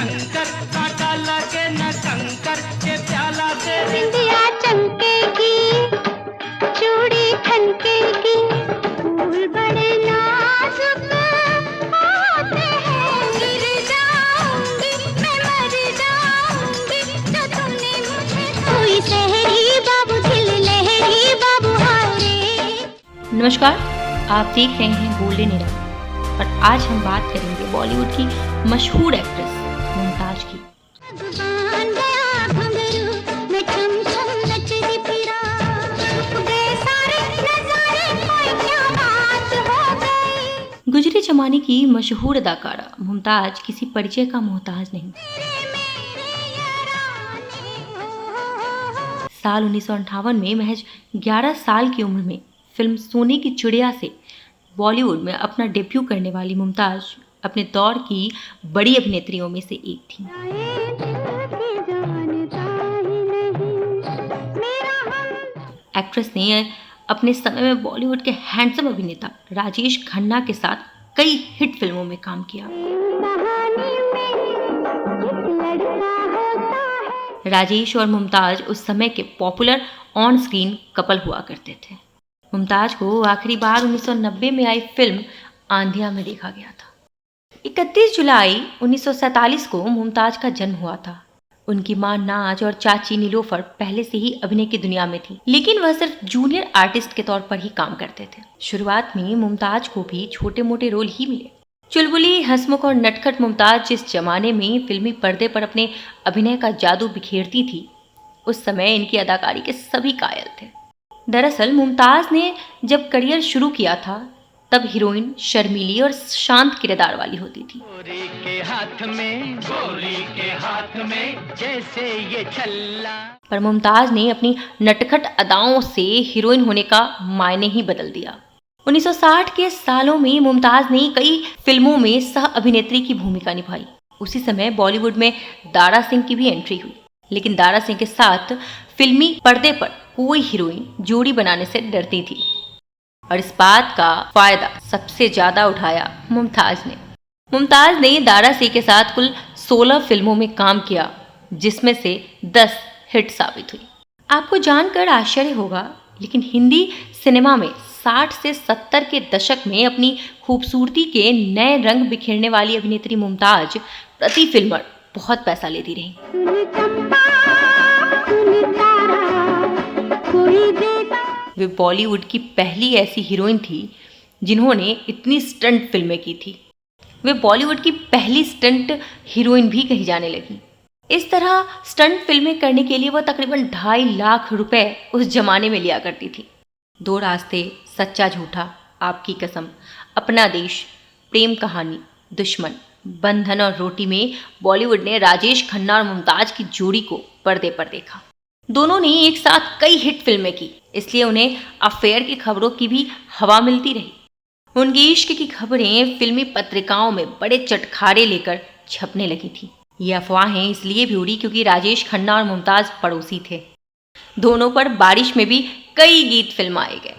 शंकर, कांटा लगे न कंकर के प्याला से बिंदिया चमकेगी, चूड़ी खनकेगी, फूल बड़े नाजुक होते हैं। गिर जाऊंगी मैं, मर जाऊंगी जो तुमने मुझे कोई शहरी बाबू, दिल लहरी बाबू हाय रे। नमस्कार, आप देख रहे हैं गोल्डन एरा और आज हम बात करेंगे बॉलीवुड की मशहूर एक्ट्रेस मुमताज की। गुजरे जमाने की मशहूर अदाकारा मुमताज किसी परिचय का मोहताज नहीं। साल 1958 में महज 11 साल की उम्र में फिल्म सोने की चिड़िया से बॉलीवुड में अपना डेब्यू करने वाली मुमताज अपने दौर की बड़ी अभिनेत्रियों में से एक थी। एक्ट्रेस ने अपने समय में बॉलीवुड के हैंडसम अभिनेता राजेश खन्ना के साथ कई हिट फिल्मों में काम किया। राजेश और मुमताज उस समय के पॉपुलर ऑन स्क्रीन कपल हुआ करते थे। मुमताज को आखिरी बार 1990 में आई फिल्म आंधिया में देखा गया था। 31 जुलाई 1947 को मुमताज का जन्म हुआ था। उनकी मां नाज और चाची नीलोफर पहले से ही अभिनय की दुनिया में थी, लेकिन वह सिर्फ जूनियर आर्टिस्ट के तौर पर ही काम करते थे। शुरुआत में मुमताज को भी छोटे मोटे रोल ही मिले। चुलबुली, हंसमुख और नटखट मुमताज जिस जमाने में फिल्मी पर्दे पर अपने अभिनय का जादू बिखेरती थी, उस समय इनकी अदाकारी के सभी कायल थे। दरअसल मुमताज ने जब करियर शुरू किया था तब हीरोइन शर्मीली और शांत किरदार वाली होती थी। गोरी के हाथ में जैसे ये छल्ला। पर मुमताज ने अपनी नटखट अदाओं से हीरोइन होने का मायने ही बदल दिया। 1960 के सालों में मुमताज ने कई फिल्मों में सह अभिनेत्री की भूमिका निभाई। उसी समय बॉलीवुड में दारा सिंह की भी एंट्री हुई, लेकिन दारा सिंह के साथ फिल्मी पर्दे पर कोई हीरोइन जोड़ी बनाने से डरती थी और इस बात का फायदा सबसे ज्यादा उठाया मुमताज ने। मुमताज ने दारा सिंह के साथ कुल 16 फिल्मों में काम किया, जिसमें से 10 हिट साबित हुई। आपको जानकर आश्चर्य होगा, लेकिन हिंदी सिनेमा में 60 से 70 के दशक में अपनी खूबसूरती के नए रंग बिखेरने वाली अभिनेत्री मुमताज प्रति फिल्म बहुत पैसा लेती रही। वे बॉलीवुड की पहली ऐसी हीरोइन थी जिन्होंने इतनी स्टंट फिल्में की थी। वे बॉलीवुड की पहली स्टंट हीरोइन भी कही जाने लगी। इस तरह स्टंट फिल्में करने के लिए वह तकरीबन 2.5 लाख रुपए उस जमाने में लिया करती थी। 2 रास्ते, सच्चा झूठा, आपकी कसम, अपना देश, प्रेम कहानी, दुश्मन, बंधन और रोटी में बॉलीवुड ने राजेश खन्ना और मुमताज की जोड़ी को पर्दे पर देखा। दोनों ने एक साथ कई हिट फिल्में की, इसलिए उन्हें अफेयर की खबरों की भी हवा मिलती रही। उनकी इश्क की खबरें फिल्मी पत्रिकाओं में बड़े चटखारे लेकर छपने लगी थी। ये अफवाहें इसलिए भी उड़ी क्योंकि राजेश खन्ना और मुमताज पड़ोसी थे। दोनों पर बारिश में भी कई गीत फिल्माए गए।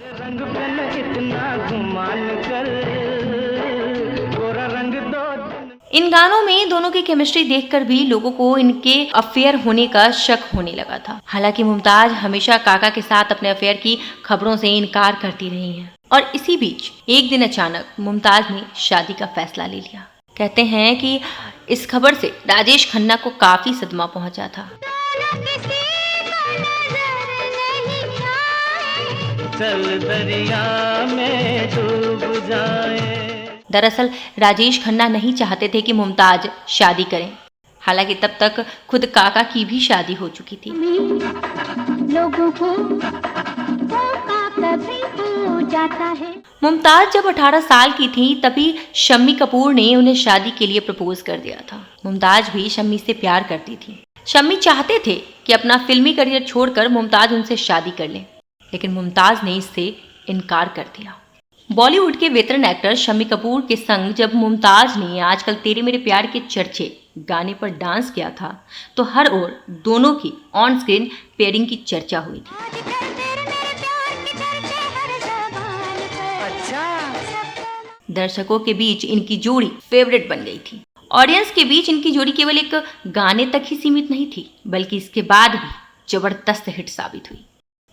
इन गानों में दोनों की केमिस्ट्री देखकर भी लोगों को इनके अफेयर होने का शक होने लगा था। हालांकि मुमताज हमेशा काका के साथ अपने अफेयर की खबरों से इनकार करती रही हैं। और इसी बीच एक दिन अचानक मुमताज ने शादी का फैसला ले लिया। कहते हैं कि इस खबर से राजेश खन्ना को काफी सदमा पहुंचा था। चल दरिया में डूब जाए। दरअसल राजेश खन्ना नहीं चाहते थे कि मुमताज शादी करें। हालांकि तब तक खुद काका की भी शादी हो चुकी थी। लोगों को कभी हो जाता है। मुमताज जब 18 साल की थी तभी शम्मी कपूर ने उन्हें शादी के लिए प्रपोज कर दिया था। मुमताज भी शम्मी से प्यार करती थी। शम्मी चाहते थे कि अपना फिल्मी करियर छोड़कर मुमताज उनसे शादी कर लें, लेकिन मुमताज ने इससे इनकार कर दिया। बॉलीवुड के वेटरन एक्टर शम्मी कपूर के संग जब मुमताज ने आजकल तेरे मेरे प्यार के चर्चे गाने पर डांस किया था, तो हर ओर दोनों की ऑन स्क्रीन पेयरिंग की चर्चा हुई थी। दर्शकों के बीच इनकी जोड़ी फेवरेट बन गई थी ऑडियंस के बीच इनकी जोड़ी केवल एक गाने तक ही सीमित नहीं थी, बल्कि इसके बाद भी जबरदस्त हिट साबित हुई।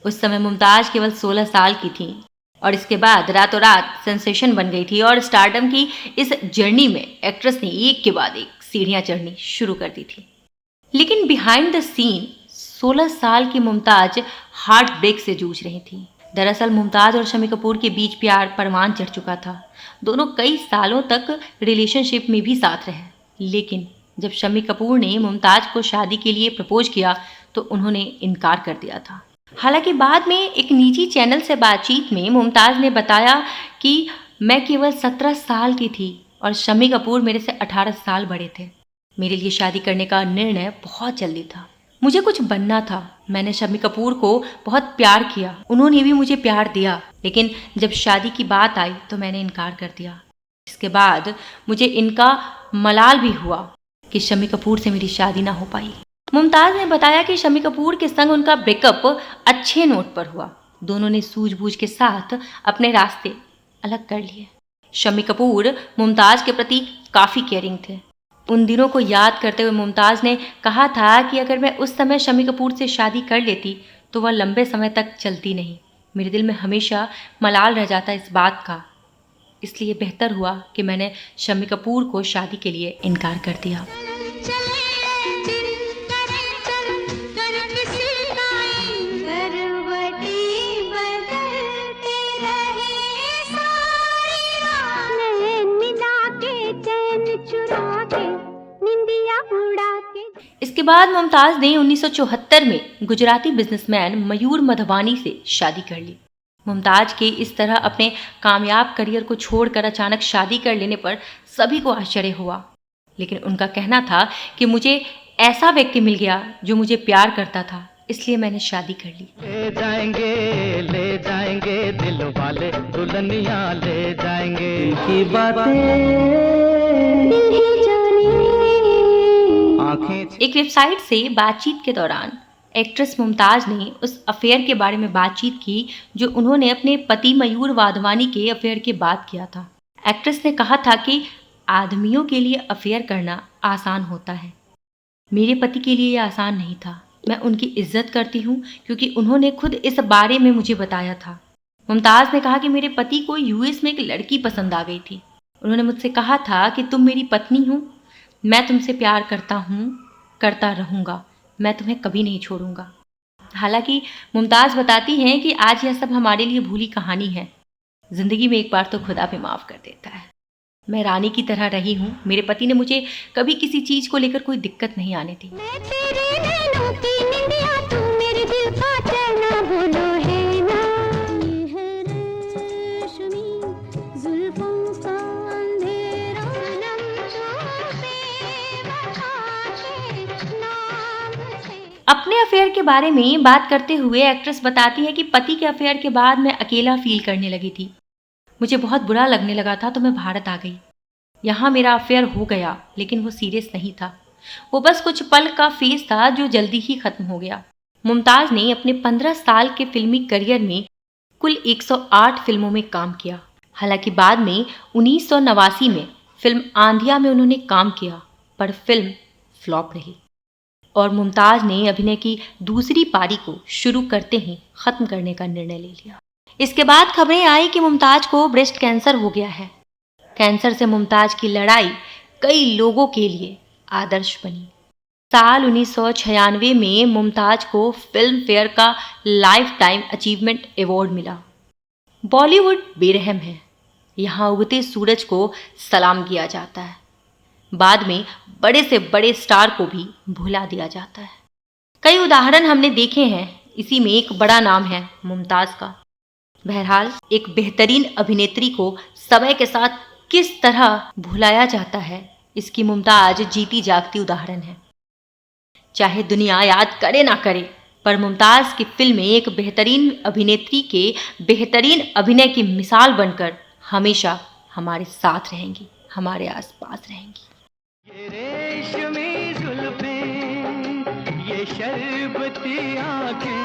उस समय मुमताज केवल 16 साल की थी और इसके बाद रातों रात सेंसेशन बन गई थी और स्टारडम की इस जर्नी में एक्ट्रेस ने एक के बाद एक सीढ़ियां चढ़नी शुरू कर दी थी। लेकिन बिहाइंड द सीन 16 साल की मुमताज हार्ट ब्रेक से जूझ रही थी। दरअसल मुमताज और शम्मी कपूर के बीच प्यार परवान चढ़ चुका था। दोनों कई सालों तक रिलेशनशिप में भी साथ रहे, लेकिन जब शम्मी कपूर ने मुमताज को शादी के लिए प्रपोज किया तो उन्होंने इनकार कर दिया था। हालांकि बाद में एक निजी चैनल से बातचीत में मुमताज ने बताया कि मैं केवल 17 साल की थी और शम्मी कपूर मेरे से 18 साल बड़े थे। मेरे लिए शादी करने का निर्णय बहुत जल्दी था। मुझे कुछ बनना था। मैंने शम्मी कपूर को बहुत प्यार किया, उन्होंने भी मुझे प्यार दिया, लेकिन जब शादी की बात आई तो मैंने इनकार कर दिया। इसके बाद मुझे इनका मलाल भी हुआ कि शम्मी कपूर से मेरी शादी ना हो पाई। मुमताज ने बताया कि शम्मी कपूर के संग उनका ब्रेकअप अच्छे नोट पर हुआ। दोनों ने सूझबूझ के साथ अपने रास्ते अलग कर लिए। शम्मी कपूर मुमताज के प्रति काफ़ी केयरिंग थे। उन दिनों को याद करते हुए मुमताज ने कहा था कि अगर मैं उस समय शम्मी कपूर से शादी कर लेती तो वह लंबे समय तक चलती नहीं। मेरे दिल में हमेशा मलाल रह जाता इस बात का, इसलिए बेहतर हुआ कि मैंने शम्मी कपूर को शादी के लिए इनकार कर दिया। इसके बाद मुमताज ने 1974 में गुजराती बिजनेसमैन मयूर मधवानी से शादी कर ली। मुमताज के इस तरह अपने कामयाब करियर को छोड़कर अचानक शादी कर लेने पर सभी को आश्चर्य हुआ, लेकिन उनका कहना था कि मुझे ऐसा व्यक्ति मिल गया जो मुझे प्यार करता था, इसलिए मैंने शादी कर ली। ले जाएंगे दिल वाले दुल्हनिया ले जाएंगे, की बातें एक वेबसाइट से बातचीत के दौरान एक्ट्रेस मुमताज ने उस अफेयर के बारे में बातचीत की जो उन्होंने अपने पति मयूर वाधवानी के अफेयर के बाद किया था। एक्ट्रेस ने कहा था कि आदमियों के लिए अफेयर करना आसान होता है, मेरे पति के लिए यह आसान नहीं था। मैं उनकी इज्जत करती हूँ क्योंकि उन्होंने खुद इस बारे में मुझे बताया था। मुमताज ने कहा कि मेरे पति को यूएस में एक लड़की पसंद आ गई थी। उन्होंने मुझसे कहा था कि तुम मेरी पत्नी हो, मैं तुमसे प्यार करता हूँ, करता रहूँगा, मैं तुम्हें कभी नहीं छोड़ूंगा। हालांकि मुमताज बताती हैं कि आज यह सब हमारे लिए भूली कहानी है। जिंदगी में एक बार तो खुदा भी माफ़ कर देता है। मैं रानी की तरह रही हूँ। मेरे पति ने मुझे कभी किसी चीज़ को लेकर कोई दिक्कत नहीं आने दी। अपने अफेयर के बारे में बात करते हुए एक्ट्रेस बताती है कि पति के अफेयर के बाद मैं अकेला फील करने लगी थी। मुझे बहुत बुरा लगने लगा था तो मैं भारत आ गई। यहाँ मेरा अफेयर हो गया, लेकिन वो सीरियस नहीं था। वो बस कुछ पल का फेज था जो जल्दी ही खत्म हो गया। मुमताज ने अपने 15 साल के फिल्मी करियर में कुल 108 फिल्मों में काम किया। हालांकि बाद में 1989 में फिल्म आंधिया में उन्होंने काम किया, पर फिल्म फ्लॉप रही और मुमताज ने अभिनय की दूसरी पारी को शुरू करते ही खत्म करने का निर्णय ले लिया। इसके बाद खबरें आई कि मुमताज को ब्रेस्ट कैंसर हो गया है। कैंसर से मुमताज की लड़ाई कई लोगों के लिए आदर्श बनी। साल 1996 में मुमताज को फिल्म फेयर का लाइफ टाइम अचीवमेंट अवार्ड मिला। बॉलीवुड बेरहम है, यहाँ उगते सूरज को सलाम किया जाता है, बाद में बड़े से बड़े स्टार को भी भुला दिया जाता है। कई उदाहरण हमने देखे हैं, इसी में एक बड़ा नाम है मुमताज का। बहरहाल एक बेहतरीन अभिनेत्री को समय के साथ किस तरह भुलाया जाता है, इसकी मुमताज जीती जागती उदाहरण है। चाहे दुनिया याद करे ना करे, पर मुमताज की फिल्में एक बेहतरीन अभिनेत्री के बेहतरीन अभिनय की मिसाल बनकर हमेशा हमारे साथ रहेंगी, हमारे आसपास रहेंगी। ये रेशमी जुल्फें, ये शरबती आंखें,